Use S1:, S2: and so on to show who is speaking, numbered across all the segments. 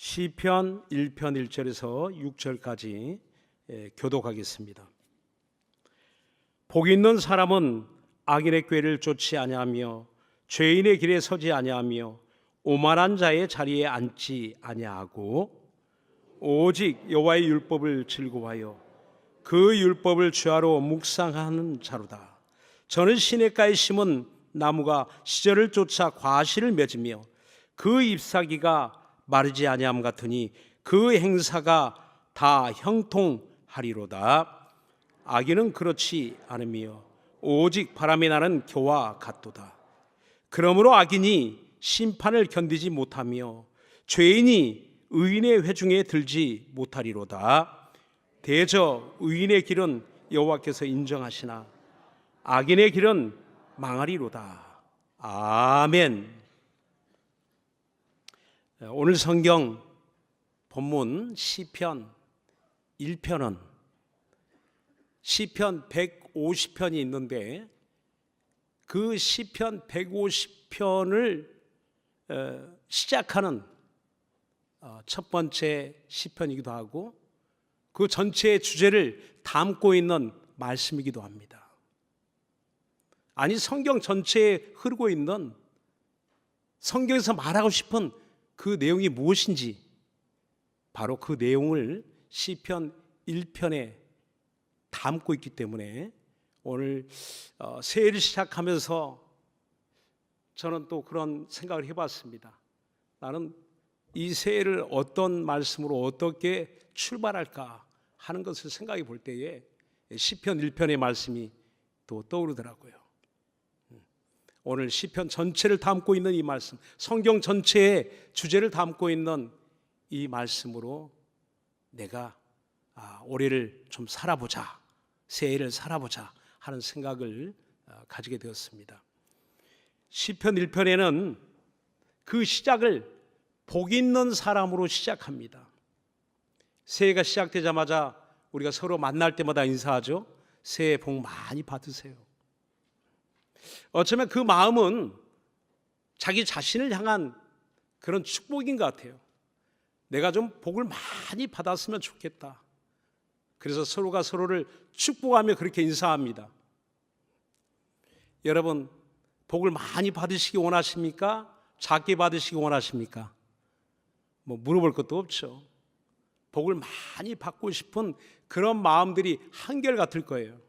S1: 시편 1편 1절에서 6절까지 교독하겠습니다. 복 있는 사람은 악인의 꾀를 쫓지 아니하며 죄인의 길에 서지 아니하며 오만한 자의 자리에 앉지 아니하고 오직 여호와의 율법을 즐거워하여 그 율법을 주야로 묵상하는 자로다. 저는 시냇가에 심은 나무가 시절을 쫓아 과실을 맺으며 그 잎사귀가 마르지 아니함 같으니 그 행사가 다 형통하리로다. 악인은 그렇지 않으며 오직 바람이 나는 겨와 같도다. 그러므로 악인이 심판을 견디지 못하며 죄인이 의인의 회중에 들지 못하리로다. 대저 의인의 길은 여호와께서 인정하시나 악인의 길은 망하리로다. 아멘. 오늘 성경 본문 시편 1편은 시편 150편이 있는데 그 시편 150편을 시작하는 첫 번째 시편이기도 하고 그 전체의 주제를 담고 있는 말씀이기도 합니다. 아니, 성경 전체에 흐르고 있는 성경에서 말하고 싶은 그 내용이 무엇인지 바로 그 내용을 시편 1편에 담고 있기 때문에 오늘 새해를 시작하면서 저는 또 그런 생각을 해봤습니다. 나는 이 새해를 어떤 말씀으로 어떻게 출발할까 하는 것을 생각해 볼 때에 시편 1편의 말씀이 또 떠오르더라고요. 오늘 시편 전체를 담고 있는 이 말씀, 성경 전체의 주제를 담고 있는 이 말씀으로 내가 올해를 좀 살아보자, 새해를 살아보자 하는 생각을 가지게 되었습니다. 시편 1편에는 그 시작을 복 있는 사람으로 시작합니다. 새해가 시작되자마자 우리가 서로 만날 때마다 인사하죠. 새해 복 많이 받으세요. 어쩌면 그 마음은 자기 자신을 향한 그런 축복인 것 같아요. 내가 좀 복을 많이 받았으면 좋겠다. 그래서 서로가 서로를 축복하며 그렇게 인사합니다. 여러분, 복을 많이 받으시기 원하십니까? 작게 받으시기 원하십니까? 물어볼 것도 없죠. 복을 많이 받고 싶은 그런 마음들이 한결같을 거예요.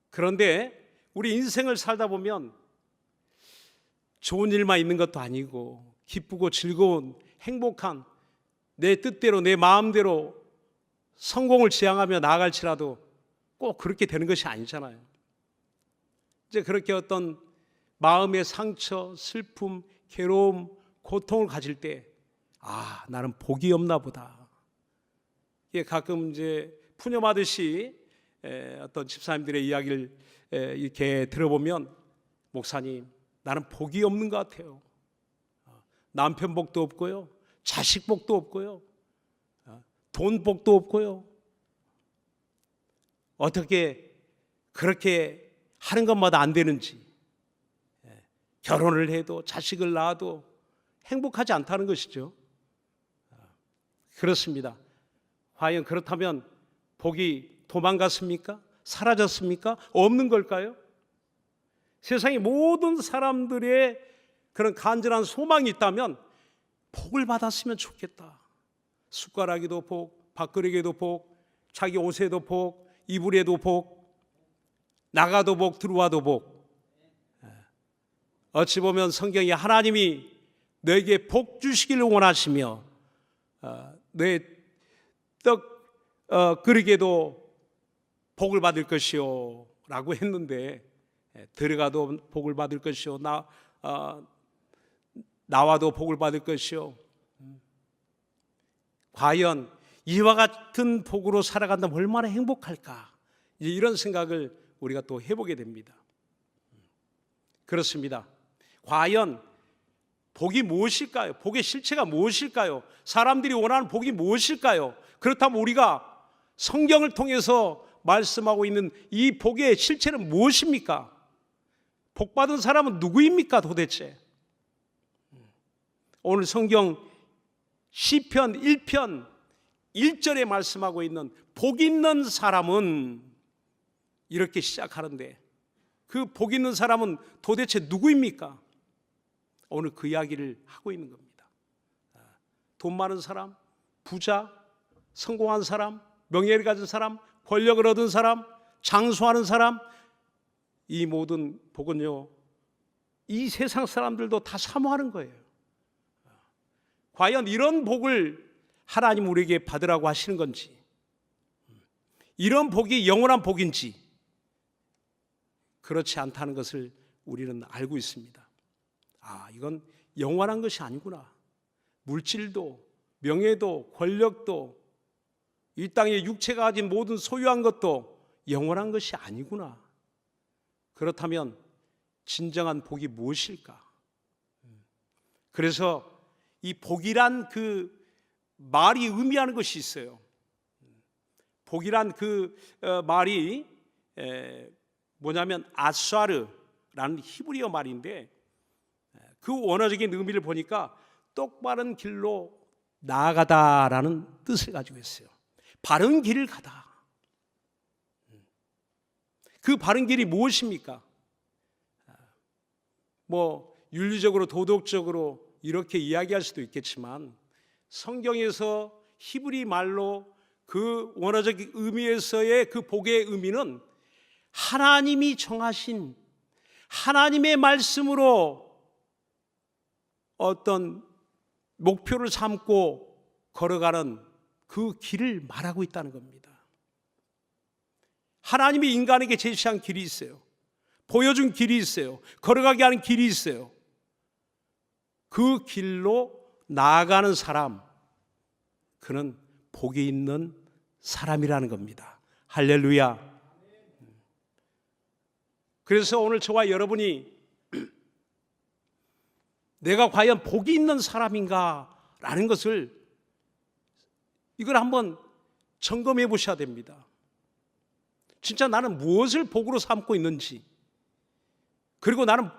S1: 그런데 우리 인생을 살다 보면 좋은 일만 있는 것도 아니고 기쁘고 즐거운 행복한 내 뜻대로 내 마음대로 성공을 지향하며 나아갈지라도 꼭 그렇게 되는 것이 아니잖아요. 이제 그렇게 어떤 마음의 상처, 슬픔, 괴로움, 고통을 가질 때 나는 복이 없나 보다. 이게 가끔 이제 푸념하듯이 어떤 집사님들의 이야기를 이렇게 들어보면 목사님, 나는 복이 없는 것 같아요. 남편 복도 없고요, 자식 복도 없고요, 돈 복도 없고요. 어떻게 그렇게 하는 것마다 안 되는지, 결혼을 해도 자식을 낳아도 행복하지 않다는 것이죠. 그렇습니다. 과연 그렇다면 복이 도망갔습니까? 사라졌습니까? 없는 걸까요? 세상의 모든 사람들의 그런 간절한 소망이 있다면 복을 받았으면 좋겠다. 숟가락에도 복, 밥그릇에도 복, 자기 옷에도 복, 이불에도 복, 나가도 복, 들어와도 복. 어찌 보면 성경이 하나님이 너에게 복 주시기를 원하시며 내 떡 그릇에도 복을 받을 것이요 라고 했는데 들어가도 복을 받을 것이요 나와도 복을 받을 것이요. 과연 이와 같은 복으로 살아간다면 얼마나 행복할까? 이런 생각을 우리가 또 해보게 됩니다. 그렇습니다. 과연 복이 무엇일까요? 복의 실체가 무엇일까요? 사람들이 원하는 복이 무엇일까요? 그렇다면 우리가 성경을 통해서 말씀하고 있는 이 복의 실체는 무엇입니까? 복받은 사람은 누구입니까 도대체? 오늘 성경 시편 1편 1절에 말씀하고 있는 복 있는 사람은 이렇게 시작하는데, 그 복 있는 사람은 도대체 누구입니까? 오늘 그 이야기를 하고 있는 겁니다. 돈 많은 사람, 부자, 성공한 사람, 명예를 가진 사람, 권력을 얻은 사람, 장수하는 사람, 이 모든 복은요, 이 세상 사람들도 다 사모하는 거예요. 과연 이런 복을 하나님 우리에게 받으라고 하시는 건지, 이런 복이 영원한 복인지 그렇지 않다는 것을 우리는 알고 있습니다. 이건 영원한 것이 아니구나. 물질도 명예도 권력도 이 땅에 육체가 가진 모든 소유한 것도 영원한 것이 아니구나. 그렇다면 진정한 복이 무엇일까? 그래서 이 복이란 그 말이 의미하는 것이 있어요. 복이란 그 말이 뭐냐면 아싸르라는 히브리어 말인데, 그 원어적인 의미를 보니까 똑바른 길로 나아가다라는 뜻을 가지고 있어요. 바른 길을 가다. 그 바른 길이 무엇입니까? 뭐 윤리적으로 도덕적으로 이렇게 이야기할 수도 있겠지만, 성경에서 히브리 말로 그 원어적 의미에서의 그 복의 의미는 하나님이 정하신 하나님의 말씀으로 어떤 목표를 삼고 걸어가는 그 길을 말하고 있다는 겁니다. 하나님이 인간에게 제시한 길이 있어요. 보여준 길이 있어요. 걸어가게 하는 길이 있어요. 그 길로 나아가는 사람, 그는 복이 있는 사람이라는 겁니다. 할렐루야. 그래서 오늘 저와 여러분이 내가 과연 복이 있는 사람인가 라는 것을, 이걸 한번 점검해 보셔야 됩니다. 진짜 나는 무엇을 복으로 삼고 있는지, 그리고 나는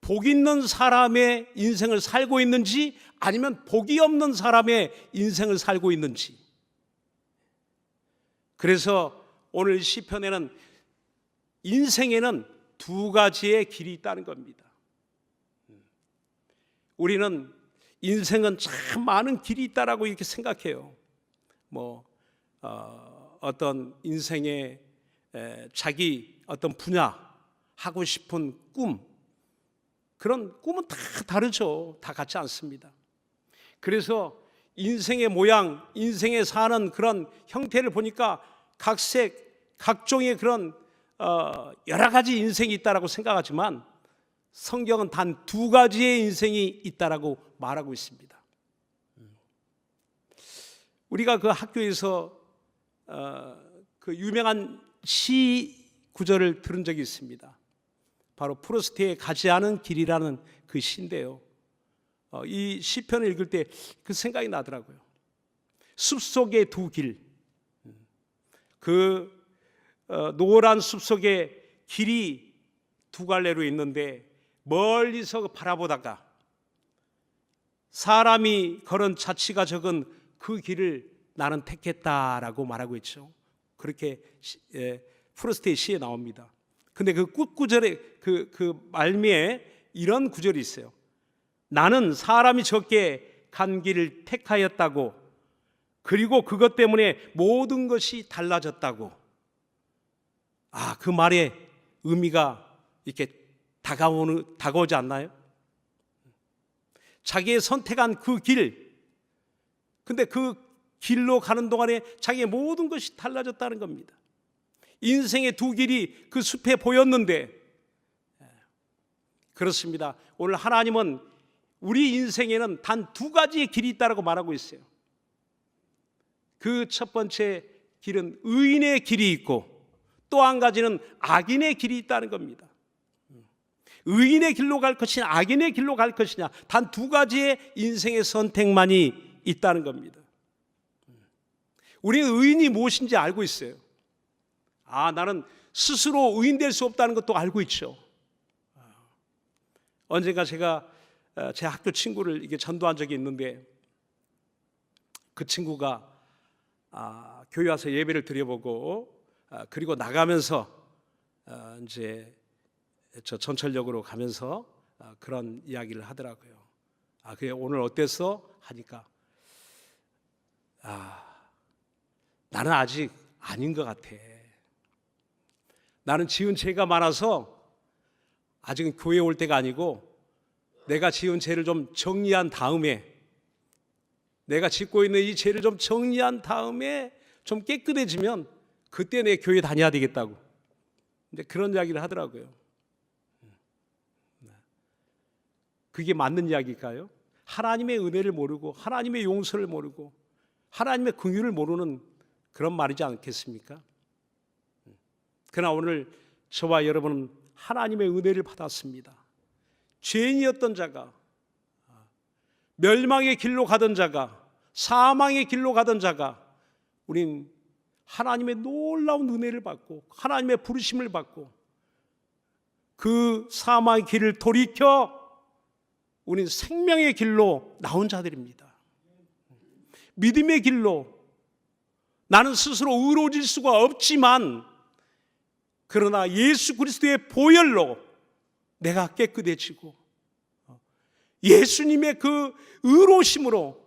S1: 복 있는 사람의 인생을 살고 있는지, 아니면 복이 없는 사람의 인생을 살고 있는지. 그래서 오늘 시편에는 인생에는 두 가지의 길이 있다는 겁니다. 우리는 인생은 참 많은 길이 있다라고 이렇게 생각해요. 어떤 인생의 자기 어떤 분야, 하고 싶은 꿈, 그런 꿈은 다 다르죠. 다 같지 않습니다. 그래서 인생의 모양, 인생에 사는 그런 형태를 보니까 각색, 각종의 그런 여러 가지 인생이 있다라고 생각하지만, 성경은 단 두 가지의 인생이 있다라고 말하고 있습니다. 우리가 그 학교에서 그 유명한 시 구절을 들은 적이 있습니다. 바로 프로스트의 가지 않은 길이라는 그 시인데요. 이 시편을 읽을 때 그 생각이 나더라고요. 숲속의 두 길, 그 노란 숲속에 길이 두 갈래로 있는데, 멀리서 바라보다가 사람이 걸은 자취가 적은 그 길을 나는 택했다라고 말하고 있죠. 그렇게 프로스트의 시에 나옵니다. 근데 그 끝구절에 그 말미에 이런 구절이 있어요. 나는 사람이 적게 간 길을 택하였다고, 그리고 그것 때문에 모든 것이 달라졌다고. 그 말의 의미가 이렇게 다가오지 않나요? 자기의 선택한 그 길, 근데 그 길로 가는 동안에 자기의 모든 것이 달라졌다는 겁니다. 인생의 두 길이 그 숲에 보였는데, 그렇습니다. 오늘 하나님은 우리 인생에는 단 두 가지의 길이 있다고 말하고 있어요. 그 첫 번째 길은 의인의 길이 있고, 또 한 가지는 악인의 길이 있다는 겁니다. 의인의 길로 갈 것이냐, 악인의 길로 갈 것이냐, 단 두 가지의 인생의 선택만이 있다는 겁니다. 우리는 의인이 무엇인지 알고 있어요. 나는 스스로 의인 될 수 없다는 것도 알고 있죠. 언젠가 제가 제 학교 친구를 이게 전도한 적이 있는데, 그 친구가 교회 와서 예배를 드려보고 그리고 나가면서 이제 저 전철역으로 가면서 그런 이야기를 하더라고요. 그래 오늘 어땠어? 하니까 나는 아직 아닌 것 같아. 나는 지은 죄가 많아서 아직은 교회 올 때가 아니고 내가 지은 죄를 좀 정리한 다음에 내가 짓고 있는 이 죄를 좀 정리한 다음에 좀 깨끗해지면 그때 내 교회 다녀야 되겠다고 이제 그런 이야기를 하더라고요. 그게 맞는 이야기일까요? 하나님의 은혜를 모르고 하나님의 용서를 모르고 하나님의 긍휼을 모르는 그런 말이지 않겠습니까? 그러나 오늘 저와 여러분은 하나님의 은혜를 받았습니다. 죄인이었던 자가, 멸망의 길로 가던 자가, 사망의 길로 가던 자가 우린 하나님의 놀라운 은혜를 받고 하나님의 부르심을 받고 그 사망의 길을 돌이켜 우린 생명의 길로 나온 자들입니다. 믿음의 길로 나는 스스로 의로워질 수가 없지만 그러나 예수 그리스도의 보혈로 내가 깨끗해지고 예수님의 그 의로우심으로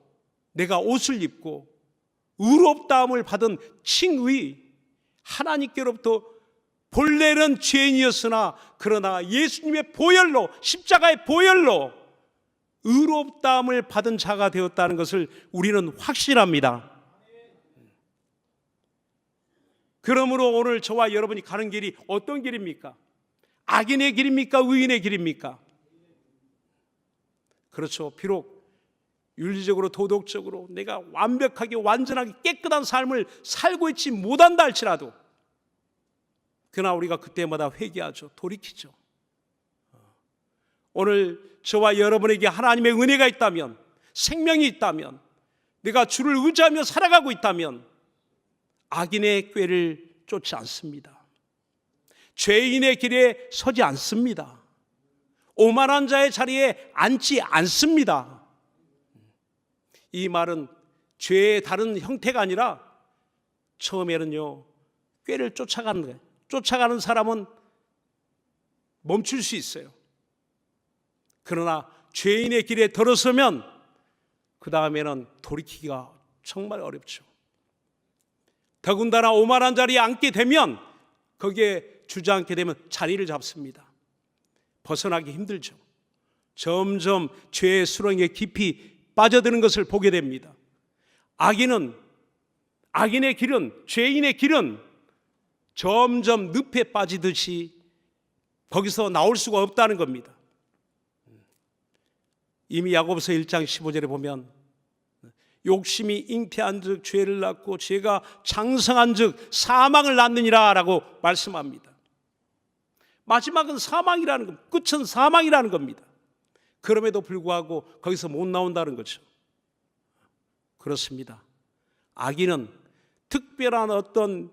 S1: 내가 옷을 입고 의롭다함을 받은 칭의 하나님께로부터 본래는 죄인이었으나 그러나 예수님의 보혈로 십자가의 보혈로 의롭다함을 받은 자가 되었다는 것을 우리는 확신합니다. 그러므로 오늘 저와 여러분이 가는 길이 어떤 길입니까? 악인의 길입니까? 의인의 길입니까? 그렇죠. 비록 윤리적으로 도덕적으로 내가 완벽하게 완전하게 깨끗한 삶을 살고 있지 못한다 할지라도 그러나 우리가 그때마다 회개하죠. 돌이키죠. 오늘 저와 여러분에게 하나님의 은혜가 있다면, 생명이 있다면, 내가 주를 의지하며 살아가고 있다면 악인의 꾀를 쫓지 않습니다. 죄인의 길에 서지 않습니다. 오만한 자의 자리에 앉지 않습니다. 이 말은 죄의 다른 형태가 아니라 처음에는요 꾀를 쫓아가는 거예요. 쫓아가는 사람은 멈출 수 있어요. 그러나 죄인의 길에 들어서면 그 다음에는 돌이키기가 정말 어렵죠. 더군다나 오만한 자리에 앉게 되면 거기에 주저앉게 되면 자리를 잡습니다. 벗어나기 힘들죠. 점점 죄의 수렁에 깊이 빠져드는 것을 보게 됩니다. 악인의 길은, 죄인의 길은 점점 늪에 빠지듯이 거기서 나올 수가 없다는 겁니다. 이미 야고보서 1장 15절에 보면 욕심이 잉태한 즉 죄를 낳고 죄가 장성한 즉 사망을 낳느니라 라고 말씀합니다. 마지막은 사망이라는 겁니다. 끝은 사망이라는 겁니다. 그럼에도 불구하고 거기서 못 나온다는 거죠. 그렇습니다. 악인은 특별한 어떤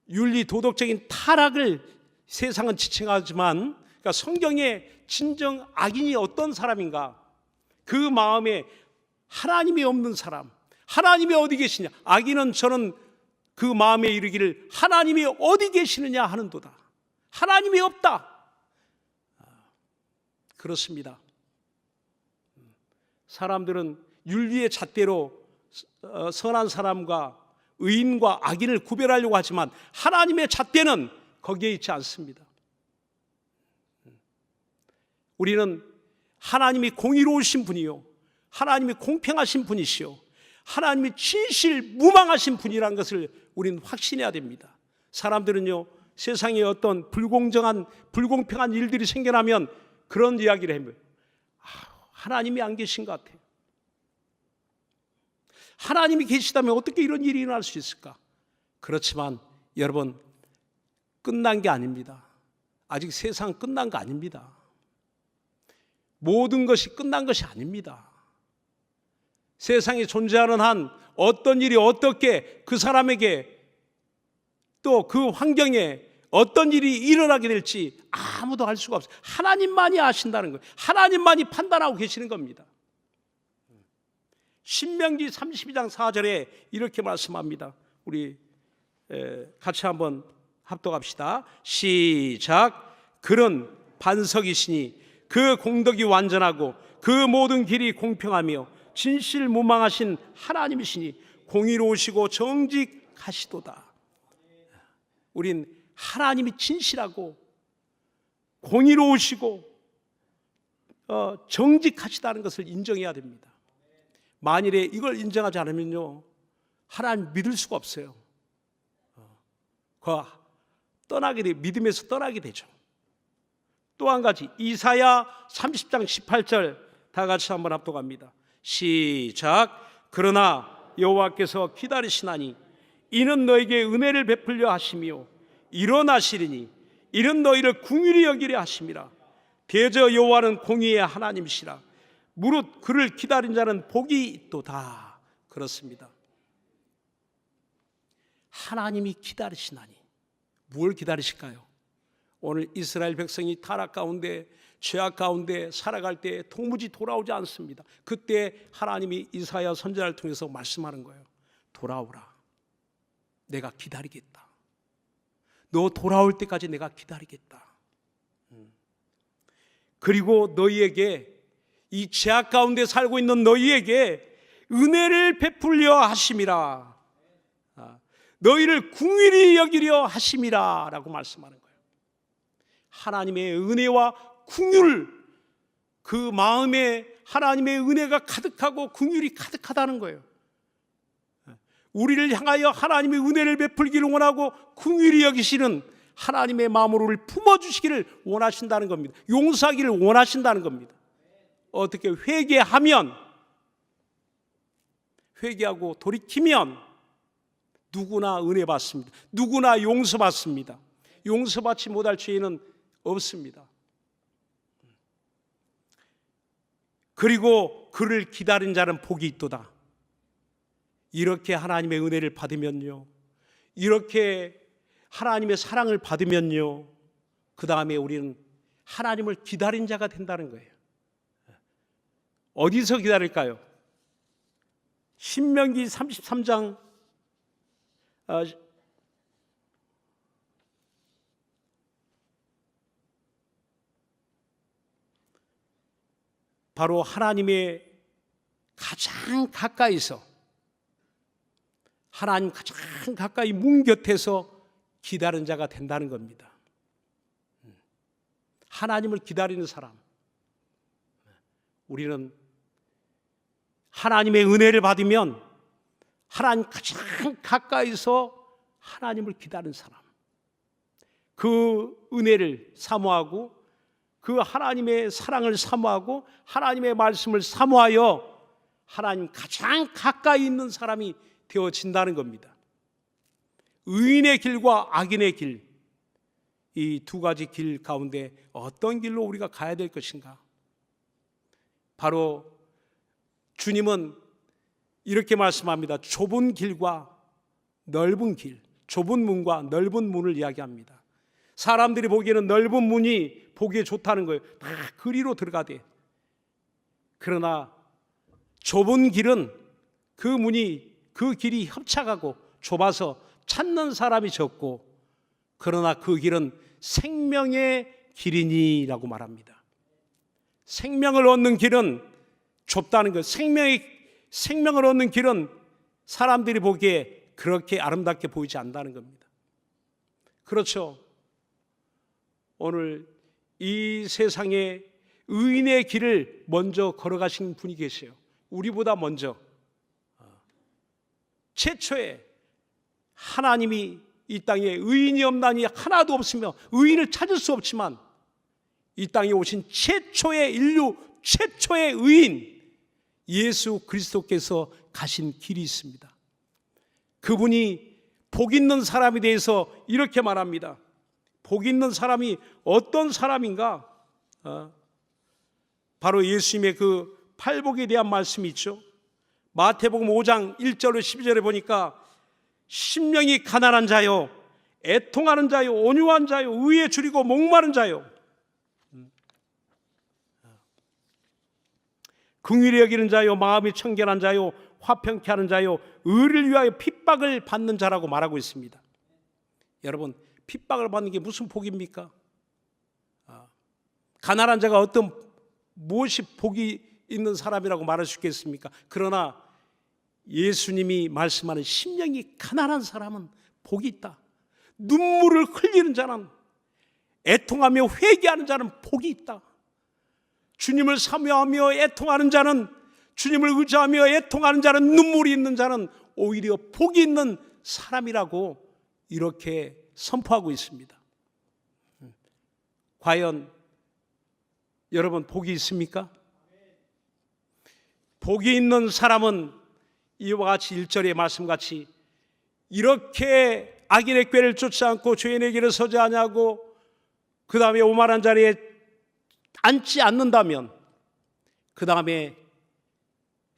S1: 윤리 도덕적인 타락을 세상은 지칭하지만 그러니까 성경에 진정 악인이 어떤 사람인가? 그 마음에 하나님이 없는 사람, 하나님이 어디 계시냐? 악인은 저는 그 마음에 이르기를 하나님이 어디 계시느냐 하는도다. 하나님이 없다. 그렇습니다. 사람들은 윤리의 잣대로 선한 사람과 의인과 악인을 구별하려고 하지만 하나님의 잣대는 거기에 있지 않습니다. 우리는 하나님이 공의로우신 분이요 하나님이 공평하신 분이시요 하나님이 진실무망하신 분이라는 것을 우리는 확신해야 됩니다. 사람들은요 세상에 어떤 불공평한 일들이 생겨나면 그런 이야기를 해요. 하나님이 안 계신 것 같아요. 하나님이 계시다면 어떻게 이런 일이 일어날 수 있을까? 그렇지만 여러분 끝난 게 아닙니다. 아직 세상 끝난 거 아닙니다. 모든 것이 끝난 것이 아닙니다. 세상에 존재하는 한 어떤 일이 어떻게 그 사람에게 또 그 환경에 어떤 일이 일어나게 될지 아무도 알 수가 없어요. 하나님만이 아신다는 거예요. 하나님만이 판단하고 계시는 겁니다. 신명기 32장 4절에 이렇게 말씀합니다. 우리 같이 한번 합독합시다. 시작. 그는 반석이시니 그 공덕이 완전하고 그 모든 길이 공평하며 진실무망하신 하나님이시니 공의로우시고 정직하시도다. 우린 하나님이 진실하고 공의로우시고 정직하시다는 것을 인정해야 됩니다. 만일에 이걸 인정하지 않으면요, 하나님 믿을 수가 없어요. 믿음에서 떠나게 되죠. 또 한 가지, 이사야 30장 18절 다 같이 한번 합독합니다. 시작. 그러나 여호와께서 기다리시나니 이는 너에게 은혜를 베풀려 하시며 일어나시리니 이는 너희를 긍휼히 여기려 하심이라. 대저 여호와는 공의의 하나님이시라. 무릇 그를 기다린 자는 복이 있도다. 그렇습니다. 하나님이 기다리시나니 뭘 기다리실까요? 오늘 이스라엘 백성이 타락 가운데 죄악 가운데 살아갈 때 도무지 돌아오지 않습니다. 그때 하나님이 이사야 선지자를 통해서 말씀하는 거예요. 돌아오라. 내가 기다리겠다. 너 돌아올 때까지 내가 기다리겠다. 그리고 너희에게, 이 죄악 가운데 살고 있는 너희에게 은혜를 베풀려 하심이라. 너희를 긍휼히 여기려 하심이라 라고 말씀하는 거예요. 하나님의 은혜와 긍휼, 그 마음에 하나님의 은혜가 가득하고 긍휼이 가득하다는 거예요. 우리를 향하여 하나님의 은혜를 베풀기를 원하고 긍휼히 여기시는 하나님의 마음으로 우리를 품어주시기를 원하신다는 겁니다. 용서하기를 원하신다는 겁니다. 어떻게 회개하고 돌이키면 누구나 은혜 받습니다. 누구나 용서받습니다. 용서받지 못할 죄는 없습니다. 그리고 그를 기다린 자는 복이 있도다. 이렇게 하나님의 은혜를 받으면요, 이렇게 하나님의 사랑을 받으면요, 그 다음에 우리는 하나님을 기다린 자가 된다는 거예요. 어디서 기다릴까요? 신명기 33장 바로 하나님의 가장 가까이서, 하나님 가장 가까이 문 곁에서 기다린 자가 된다는 겁니다. 하나님을 기다리는 사람, 우리는 하나님의 은혜를 받으면 하나님 가장 가까이서 하나님을 기다리는 사람, 그 은혜를 사모하고 그 하나님의 사랑을 사모하고 하나님의 말씀을 사모하여 하나님 가장 가까이 있는 사람이 되어진다는 겁니다. 의인의 길과 악인의 길, 이 두 가지 길 가운데 어떤 길로 우리가 가야 될 것인가? 바로 주님은 이렇게 말씀합니다. 좁은 길과 넓은 길, 좁은 문과 넓은 문을 이야기합니다. 사람들이 보기에는 넓은 문이 보기에 좋다는 거예요. 다 그리로 들어가대. 그러나 좁은 길은 그 길이 협착하고 좁아서 찾는 사람이 적고, 그러나 그 길은 생명의 길이니라고 말합니다. 생명을 얻는 길은 좁다는 것. 생명을 얻는 길은 사람들이 보기에 그렇게 아름답게 보이지 않는다는 겁니다. 그렇죠. 오늘 이 세상에 의인의 길을 먼저 걸어가신 분이 계세요. 우리보다 먼저. 최초에 하나님이 이 땅에 의인이 없나니 하나도 없으며 의인을 찾을 수 없지만 이 땅에 오신 인류 최초의 의인 예수 그리스도께서 가신 길이 있습니다. 그분이 복 있는 사람에 대해서 이렇게 말합니다. 복 있는 사람이 어떤 사람인가? 바로 예수님의 그 팔복에 대한 말씀이 있죠. 마태복음 5장 1절로 12절에 보니까 심령이 가난한 자요, 애통하는 자요, 온유한 자요, 의에 줄이고 목마른 자요, 긍휼히 여기는 자요, 마음이 청결한 자요, 화평케 하는 자요, 의를 위하여 핍박을 받는 자라고 말하고 있습니다. 여러분, 핍박을 받는 게 무슨 복입니까? 가난한 자가 무엇이 복이 있는 사람이라고 말할 수 있겠습니까? 그러나 예수님이 말씀하는 심령이 가난한 사람은 복이 있다. 눈물을 흘리는 자는, 애통하며 회개하는 자는 복이 있다. 주님을 사모하며 애통하는 자는, 주님을 의지하며 애통하는 자는, 눈물이 있는 자는 오히려 복이 있는 사람이라고 이렇게 선포하고 있습니다. 과연 여러분 복이 있습니까? 복이 있는 사람은 이와 같이 1절의 말씀같이 이렇게 악인의 꾀를 쫓지 않고 죄인의 길을 서지 아니하고 그 다음에 오만한 자리에 앉지 않는다면 그 다음에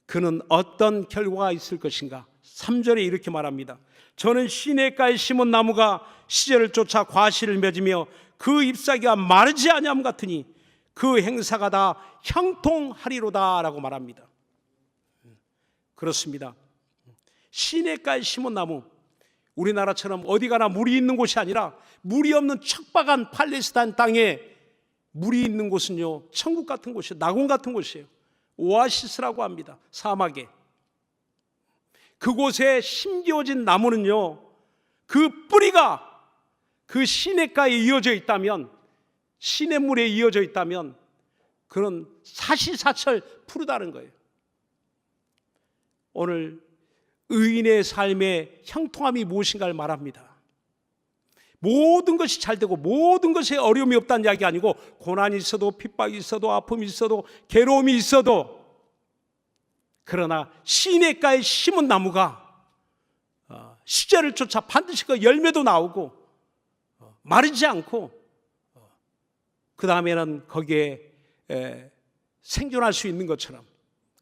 S1: 그는 어떤 결과가 있을 것인가? 3절에 이렇게 말합니다. 저는 시냇가에 심은 나무가 시절을 쫓아 과실을 맺으며 그 잎사귀가 마르지 아니함 같으니 그 행사가 다 형통하리로다 라고 말합니다. 그렇습니다. 시냇가에 심은 나무, 우리나라처럼 어디 가나 물이 있는 곳이 아니라 물이 없는 척박한 팔레스타인 땅에 물이 있는 곳은요, 천국 같은 곳이에요. 낙원 같은 곳이에요. 오아시스라고 합니다. 사막에. 그곳에 심겨진 나무는요, 그 뿌리가 그 시냇가에 이어져 있다면, 시냇물에 이어져 있다면 그런 사시사철 푸르다는 거예요. 오늘 의인의 삶의 형통함이 무엇인가를 말합니다. 모든 것이 잘 되고 모든 것에 어려움이 없다는 이야기 아니고, 고난이 있어도 핍박이 있어도 아픔이 있어도 괴로움이 있어도, 그러나 시냇가에 심은 나무가 시절을 쫓아 반드시 그 열매도 나오고 마르지 않고 그 다음에는 거기에 생존할 수 있는 것처럼,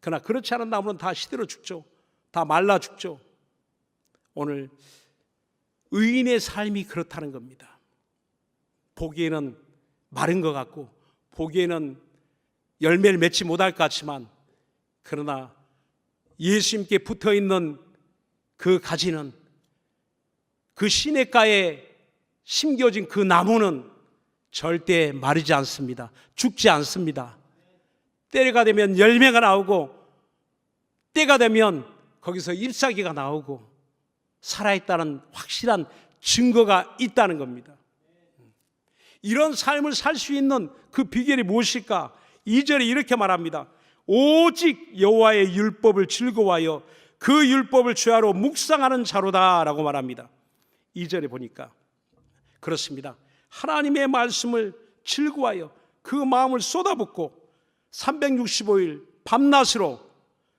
S1: 그러나 그렇지 않은 나무는 다 시들어 죽죠. 다 말라 죽죠. 오늘 의인의 삶이 그렇다는 겁니다. 보기에는 마른 것 같고 보기에는 열매를 맺지 못할 것 같지만, 그러나 예수님께 붙어있는 그 가지는, 그 시냇가에 심겨진 그 나무는 절대 마르지 않습니다. 죽지 않습니다. 때가 되면 열매가 나오고 때가 되면 거기서 잎사귀가 나오고 살아있다는 확실한 증거가 있다는 겁니다. 이런 삶을 살 수 있는 그 비결이 무엇일까? 2절에 이렇게 말합니다. 오직 여호와의 율법을 즐거워하여 그 율법을 주야로 묵상하는 자로다 라고 말합니다. 2절에 보니까 그렇습니다. 하나님의 말씀을 즐거워하여 그 마음을 쏟아붓고 365일 밤낮으로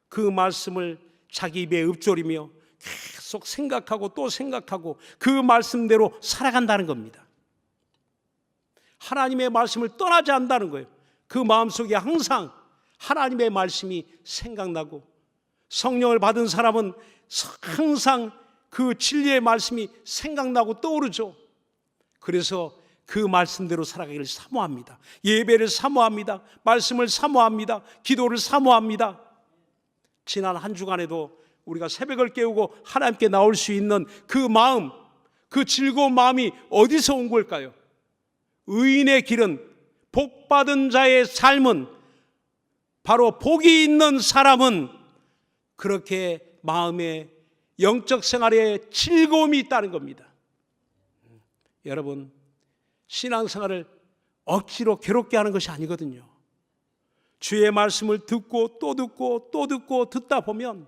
S1: 그 말씀을 자기 입에 읊조리며 계속 생각하고 또 생각하고 그 말씀대로 살아간다는 겁니다. 하나님의 말씀을 떠나지 않는다는 거예요. 그 마음속에 항상 하나님의 말씀이 생각나고, 성령을 받은 사람은 항상 그 진리의 말씀이 생각나고 떠오르죠. 그래서 그 말씀대로 살아가기를 사모합니다. 예배를 사모합니다. 말씀을 사모합니다. 기도를 사모합니다. 지난 한 주간에도 우리가 새벽을 깨우고 하나님께 나올 수 있는 그 마음, 그 즐거운 마음이 어디서 온 걸까요? 의인의 길은, 복받은 자의 삶은, 바로 복이 있는 사람은 그렇게 마음에 영적 생활에 즐거움이 있다는 겁니다. 여러분, 신앙생활을 억지로 괴롭게 하는 것이 아니거든요. 주의 말씀을 듣고 또 듣고 또 듣고 듣다 보면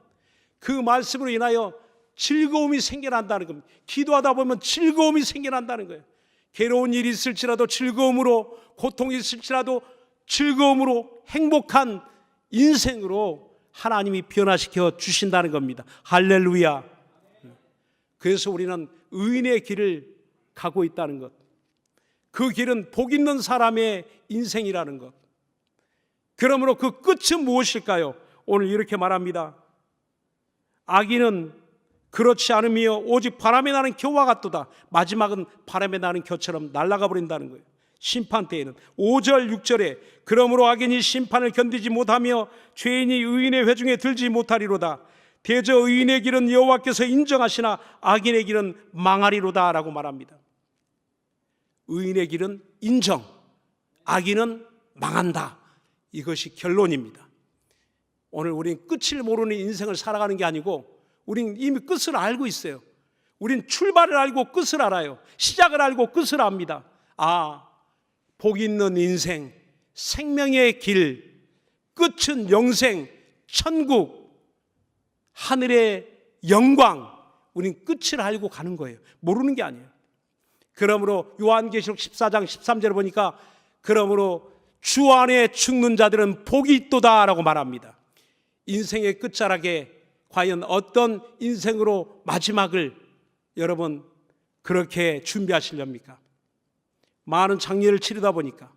S1: 그 말씀으로 인하여 즐거움이 생겨난다는 겁니다. 기도하다 보면 즐거움이 생겨난다는 거예요. 괴로운 일이 있을지라도 즐거움으로, 고통이 있을지라도 즐거움으로, 행복한 인생으로 하나님이 변화시켜 주신다는 겁니다. 할렐루야. 그래서 우리는 의인의 길을 가고 있다는 것, 그 길은 복 있는 사람의 인생이라는 것. 그러므로 그 끝은 무엇일까요? 오늘 이렇게 말합니다. 악인은 그렇지 않으며 오직 바람에 나는 겨와 같도다. 마지막은 바람에 나는 겨처럼 날아가 버린다는 거예요. 심판 때에는 5절 6절에 그러므로 악인이 심판을 견디지 못하며 죄인이 의인의 회중에 들지 못하리로다. 대저 의인의 길은 여호와께서 인정하시나 악인의 길은 망하리로다 라고 말합니다. 의인의 길은 인정, 악인은 망한다. 이것이 결론입니다. 오늘 우리는 끝을 모르는 인생을 살아가는 게 아니고 우리는 이미 끝을 알고 있어요. 우리는 출발을 알고 끝을 알아요. 시작을 알고 끝을 압니다. 복 있는 인생, 생명의 길, 끝은 영생, 천국, 하늘의 영광. 우리는 끝을 알고 가는 거예요. 모르는 게 아니에요. 그러므로 요한계시록 14장 13절에 보니까 그러므로 주 안에 죽는 자들은 복이 있도다 라고 말합니다. 인생의 끝자락에 과연 어떤 인생으로 마지막을 여러분 그렇게 준비하시렵니까? 많은 장례를 치르다 보니까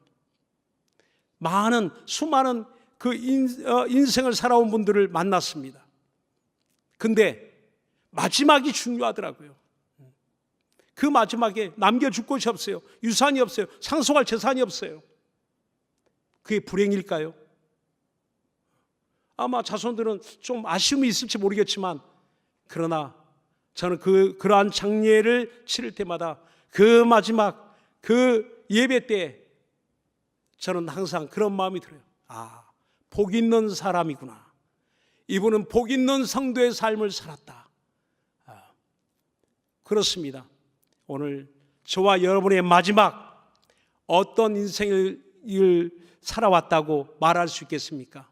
S1: 수많은 그 인생을 살아온 분들을 만났습니다. 근데 마지막이 중요하더라고요. 그 마지막에 남겨줄 곳이 없어요. 유산이 없어요. 상속할 재산이 없어요. 그게 불행일까요? 아마 자손들은 좀 아쉬움이 있을지 모르겠지만 그러나 저는 그러한 장례를 치를 때마다 그 마지막 그 예배 때 저는 항상 그런 마음이 들어요. 복 있는 사람이구나. 이분은 복 있는 성도의 삶을 살았다. 그렇습니다. 오늘 저와 여러분의 마지막 어떤 인생을 살아왔다고 말할 수 있겠습니까?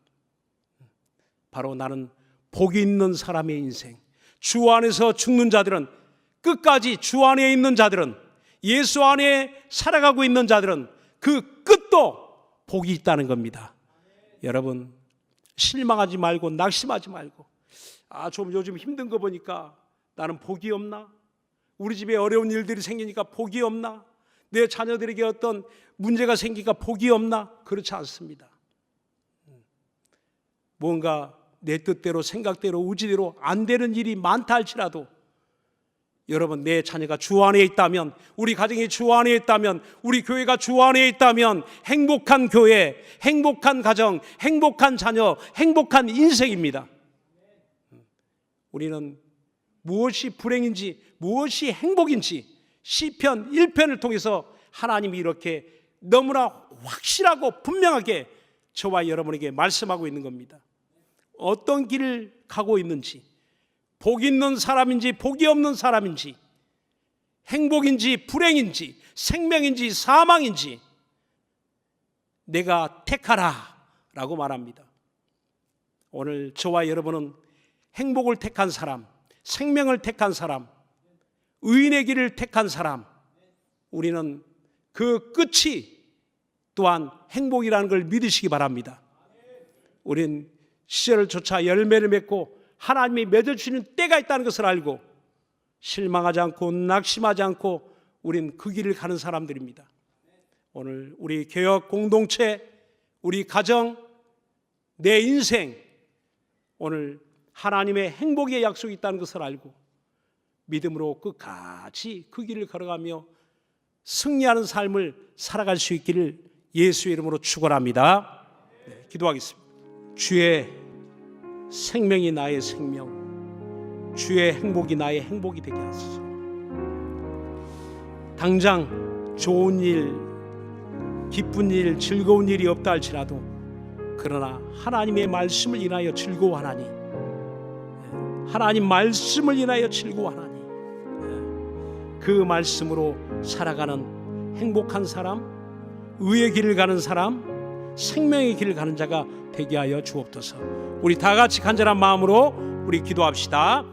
S1: 바로 나는 복이 있는 사람의 인생. 주 안에서 죽는 자들은 끝까지 주 안에 있는 자들은 예수 안에 살아가고 있는 자들은 그 끝도 복이 있다는 겁니다. 여러분 실망하지 말고 낙심하지 말고 좀 요즘 힘든 거 보니까 나는 복이 없나? 우리 집에 어려운 일들이 생기니까 복이 없나? 내 자녀들에게 어떤 문제가 생기니까 복이 없나? 그렇지 않습니다. 뭔가 내 뜻대로 생각대로 우지대로 안 되는 일이 많다 할지라도 여러분 내 자녀가 주 안에 있다면, 우리 가정이 주 안에 있다면, 우리 교회가 주 안에 있다면 행복한 교회, 행복한 가정, 행복한 자녀, 행복한 인생입니다. 우리는 무엇이 불행인지 무엇이 행복인지 시편 1편을 통해서 하나님이 이렇게 너무나 확실하고 분명하게 저와 여러분에게 말씀하고 있는 겁니다. 어떤 길을 가고 있는지, 복 있는 사람인지 복이 없는 사람인지, 행복인지 불행인지, 생명인지 사망인지 내가 택하라 라고 말합니다. 오늘 저와 여러분은 행복을 택한 사람, 생명을 택한 사람, 의인의 길을 택한 사람, 우리는 그 끝이 또한 행복이라는 걸 믿으시기 바랍니다. 우린 시절을 쫓아 열매를 맺고 하나님이 맺어주시는 때가 있다는 것을 알고 실망하지 않고 낙심하지 않고 우린 그 길을 가는 사람들입니다. 오늘 우리 개혁 공동체, 우리 가정, 내 인생, 오늘 하나님의 행복의 약속이 있다는 것을 알고 믿음으로 끝까지 그 길을 걸어가며 승리하는 삶을 살아갈 수 있기를 예수의 이름으로 축원합니다. 기도하겠습니다. 주의 생명이 나의 생명, 주의 행복이 나의 행복이 되게 하소서. 당장 좋은 일, 기쁜 일, 즐거운 일이 없다 할지라도 그러나 하나님의 말씀을 인하여 즐거워하나니, 하나님 말씀을 인하여 즐거워하나니, 그 말씀으로 살아가는 행복한 사람, 의의 길을 가는 사람, 생명의 길을 가는 자가 되게 하여 주옵소서. 우리 다 같이 간절한 마음으로 우리 기도합시다.